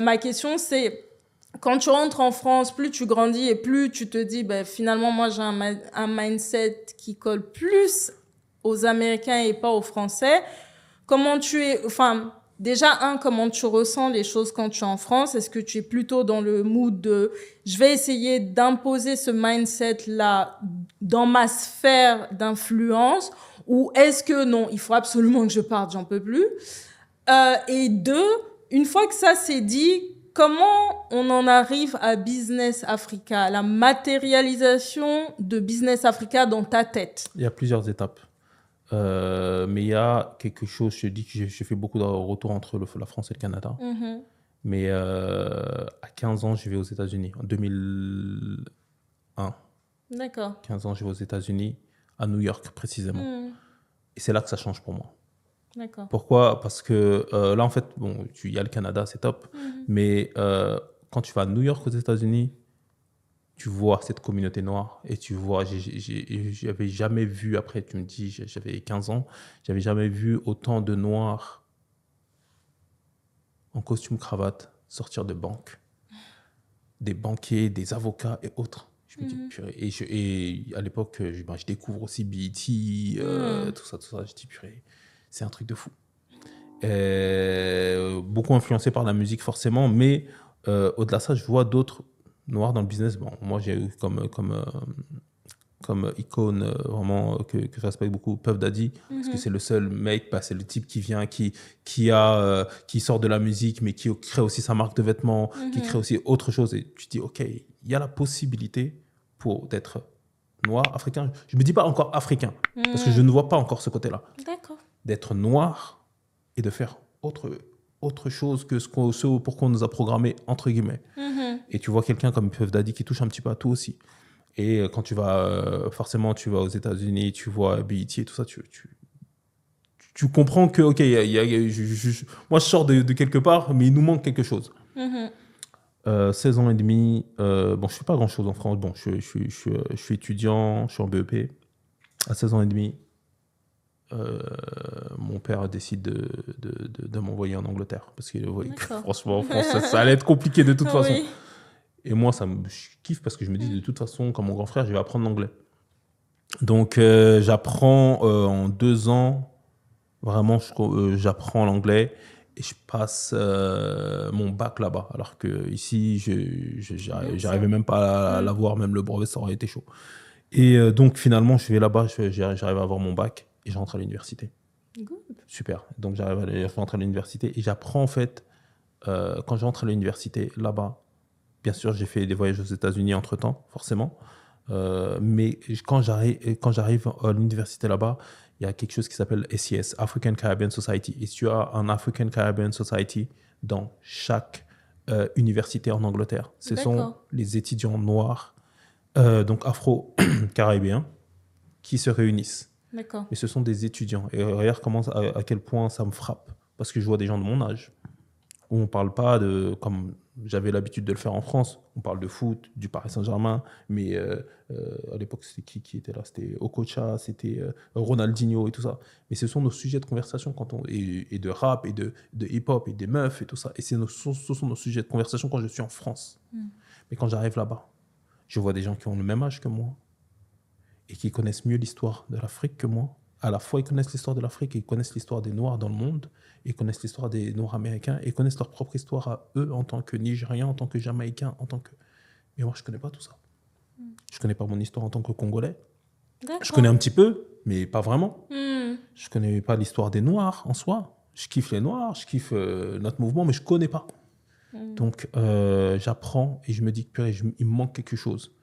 Ma question, c'est, quand tu rentres en France, plus tu grandis et plus tu te dis, ben, finalement, moi, j'ai un mindset qui colle plus aux Américains et pas aux Français. Comment tu es, enfin, déjà, comment tu ressens les choses quand tu es en France? Est-ce que tu es plutôt dans le mood de, je vais essayer d'imposer ce mindset-là dans ma sphère d'influence, ou est-ce que non, il faut absolument que je parte, j'en peux plus? Et deux, une fois que ça c'est dit, comment on en arrive à Business Africa, la matérialisation de Business Africa dans ta tête? Il y a plusieurs étapes. Mais il y a quelque chose, je dis que j'ai fait beaucoup de retours entre la France et le Canada. Mais à 15 ans, je vais aux États-Unis. En 2001, D'accord. 15 ans, je vais aux États-Unis, à New York précisément. Et c'est là que ça change pour moi. D'accord. Pourquoi? Parce que là, en fait, bon, il y a le Canada, c'est top. Mais quand tu vas à New York aux États-Unis, tu vois cette communauté noire et tu vois, j'avais jamais vu, après tu me dis, j'avais 15 ans, j'avais jamais vu autant de noirs en costume cravate sortir de banques, des banquiers, des avocats et autres. Je me dis, purée. Et à l'époque, je découvre aussi BET, tout ça, je dis, purée, c'est un truc de fou. Beaucoup influencé par la musique forcément, mais au-delà de ça, je vois d'autres noirs dans le business. Bon, moi, j'ai eu comme icône vraiment que je respecte beaucoup, Puff Daddy, parce que c'est le seul mec, c'est le type qui vient, qui sort de la musique, mais qui crée aussi sa marque de vêtements, qui crée aussi autre chose. Et tu te dis, OK, il y a la possibilité d'être noir, africain. Je ne me dis pas encore africain, parce que je ne vois pas encore ce côté-là. D'accord. D'être noir et de faire autre chose que ce pour quoi on nous a programmé, entre guillemets. Et tu vois quelqu'un comme Puff Daddy qui touche un petit peu à tout aussi. Et quand tu vas, forcément, tu vas aux États-Unis, tu vois BET et tout ça, tu comprends que, OK, moi je sors de quelque part, mais il nous manque quelque chose. 16 ans et demi, bon, je ne fais pas grand-chose en France. Bon, je suis étudiant, je suis en BEP. À 16 ans et demi, mon père décide de m'envoyer en Angleterre parce qu'il voyait que franchement en France ça allait être compliqué de toute façon. Et moi je kiffe parce que je me dis de toute façon comme mon grand frère je vais apprendre l'anglais. Donc j'apprends en 2 ans vraiment j'apprends l'anglais et je passe mon bac là-bas alors que ici j'arrivais même pas à l'avoir, même le brevet ça aurait été chaud. Et donc finalement je vais là-bas, j'arrive à avoir mon bac et j'entre à l'université. Good. Super. Donc je rentre à l'université et j'apprends en fait, quand j'entre à l'université là-bas, bien sûr j'ai fait des voyages aux États-Unis entre-temps, forcément, mais quand j'arrive à l'université là-bas, il y a quelque chose qui s'appelle ACS, African Caribbean Society. Et tu as un African Caribbean Society dans chaque université en Angleterre. Ce sont les étudiants noirs, donc afro-caribéens, qui se réunissent. D'accord. Mais ce sont des étudiants. Et regarde à quel point ça me frappe. Parce que je vois des gens de mon âge où on ne parle pas de, comme j'avais l'habitude de le faire en France, on parle de foot, du Paris Saint-Germain, mais à l'époque, c'était qui était là? C'était Okocha, c'était Ronaldinho et tout ça. Mais ce sont nos sujets de conversation et de rap et de hip-hop et des meufs et tout ça. Et ce sont nos sujets de conversation quand je suis en France. Mais quand j'arrive là-bas, je vois des gens qui ont le même âge que moi, et qui connaissent mieux l'histoire de l'Afrique que moi. À la fois, ils connaissent l'histoire de l'Afrique, et ils connaissent l'histoire des Noirs dans le monde, ils connaissent l'histoire des Noirs américains, et ils connaissent leur propre histoire à eux en tant que Nigériens, en tant que Jamaïcains, en tant que... Mais moi, je ne connais pas tout ça. Je ne connais pas mon histoire en tant que Congolais. D'accord. Je connais un petit peu, mais pas vraiment. Je ne connais pas l'histoire des Noirs en soi. Je kiffe les Noirs, je kiffe notre mouvement, mais je ne connais pas. Donc, j'apprends et je me dis que il me manque quelque chose.